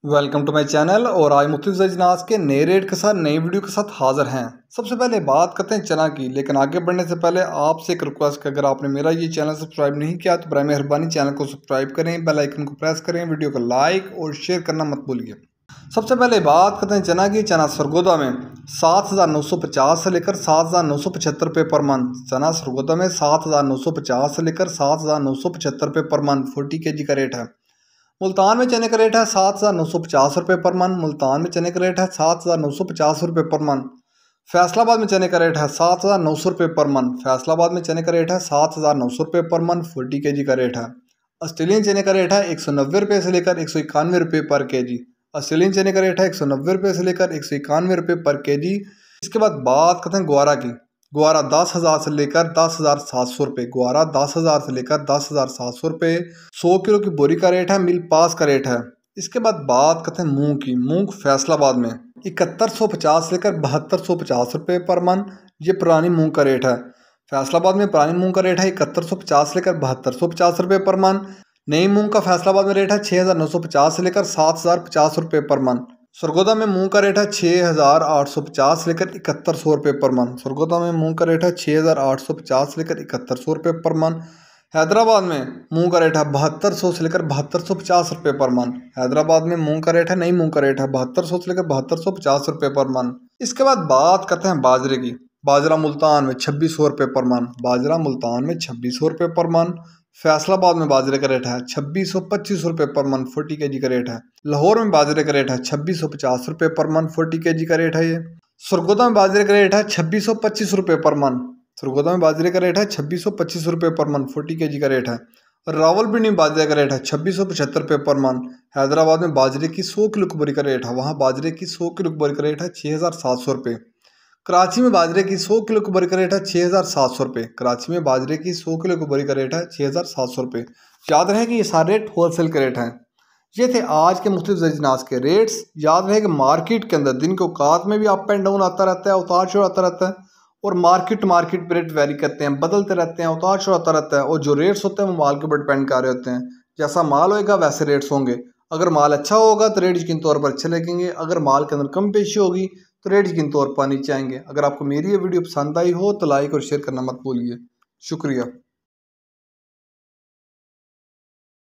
Welcome to my channel. और आज मुफ्ती अजनास के नए रेट के साथ नई वीडियो के साथ हाजिर हैं। सबसे पहले बात करते हैं चना की, लेकिन आगे बढ़ने से पहले आपसे एक रिक्वेस्ट कि अगर आपने मेरा ये चैनल सब्सक्राइब नहीं किया तो बराए मेहरबानी चैनल को सब्सक्राइब करें, बेल आइकन को प्रेस करें, वीडियो को लाइक और शेयर करना मत भूलिए। सबसे पहले बात करते हैं चना की। चना सरगोदा में 7,950 से लेकर 7,975 रुपये पर मन। चना सरगोदा में 7,950 से लेकर 7,975 रुपये पर मन 40 kg का रेट है। मुल्तान में चने का रेट है 7,950 रुपये पर मन। मुल्तान में चने का रेट है 7,950 रुपये पर मन। फैसलाबाद में चने का रेट है 7,900 रुपये पर मन। फैसलाबाद में चने का रेट है 7,900 रुपये पर मन 40 kg का रेट है। ऑस्ट्रेलियन चने का रेट है 190 रुपये से लेकर 191 रुपये पर केजी। ऑस्ट्रेलियन चने का रेट है 190 रुपये से लेकर 191 रुपये पर केजी। इसके बाद बात करते हैं ग्वारा की। ग्वारा 10,000 से लेकर 10,700 रुपये। ग्वारा 10,000 से लेकर 10,700 रुपये। 100 किलो की बोरी का रेट है, मिल पास का रेट है। इसके बाद बात करते हैं मूंग की। मूंग फैसलाबाद में 7150 से लेकर 7250 रुपये पर मन। ये पुरानी मूंग का रेट है। फैसलाबाद में पुरानी मूंग का रेट है 7150 से लेकर 7250 रुपये पर मन। नई मूंग का फैसलाबाद में रेट है 6,950 से लेकर 7,050 रुपये पर मन। सरगोदा में मूंग का रेट है 6,850 से लेकर 7100 रुपये पर मन। सरगोदा में मूंग का रेट है 6,850 से लेकर 7100 रुपये पर मन। हैदराबाद में मूंग का रेट है 7200 से लेकर 7250 रुपये पर मन। हैदराबाद में मूंग का रेट है, नई मूंग का रेट है 7200 से लेकर 7250 रुपये पर मन। इसके बाद बात करते हैं बाजरे की। बाजरा मुल्तान में 2600 रुपये पर मन। बाजरा मुल्तान में 2600 रुपये पर मन। फैसलाबाद में बाजरे का रेट है 2625 रुपये पर मन 40 kg का रेट है। लाहौर में बाजरे का रेट है 2650 रुपये पर मन 40 kg का रेट है ये। सरगोदा में बाजरे का रेट है 2625 रुपये पर मन। सरगोदा में बाजरे का रेट है 2625 रुपये पर मन 40 kg का रेट है। और रावलपिंडी में बाजरे का रेट है 2675 रुपये पर मन। हैदराबाद में बाजरे की 100 किलो की बोरी का रेट है, वहाँ बाजरे की 100 किलो की बोरी का रेट है 6,700 रुपये। कराची में बाजरे की 100 किलो की बोरी का रेट है 6,700 रुपये। कराची में बाजरे की 100 किलो की बोरी का रेट है 6,700 रुपये। याद रहे कि ये सारे रेट होलसेल के रेट हैं। ये थे आज के मुख्तलिफ अजनास के रेट्स। याद रहे कि मार्केट के अंदर दिन के औकात में भी अप एंड डाउन आता रहता है, उतार चढ़ाव आता रहता है, और मार्केट पे रेट वेरी करते हैं, बदलते रहते हैं, उतार चढ़ाव आता रहता है। और जो रेट्स होते हैं वो माल के ऊपर डिपेंड कर रहे होते हैं। जैसा माल होएगा वैसे रेट्स होंगे। अगर माल अच्छा होगा तो रेट यकीन तौर पर अच्छे लगेंगे। अगर माल के अंदर कम पेशी होगी तो रेट यकीन तौर पर नीचे आएंगे। अगर आपको मेरी ये वीडियो पसंद आई हो तो लाइक और शेयर करना मत भूलिए। शुक्रिया।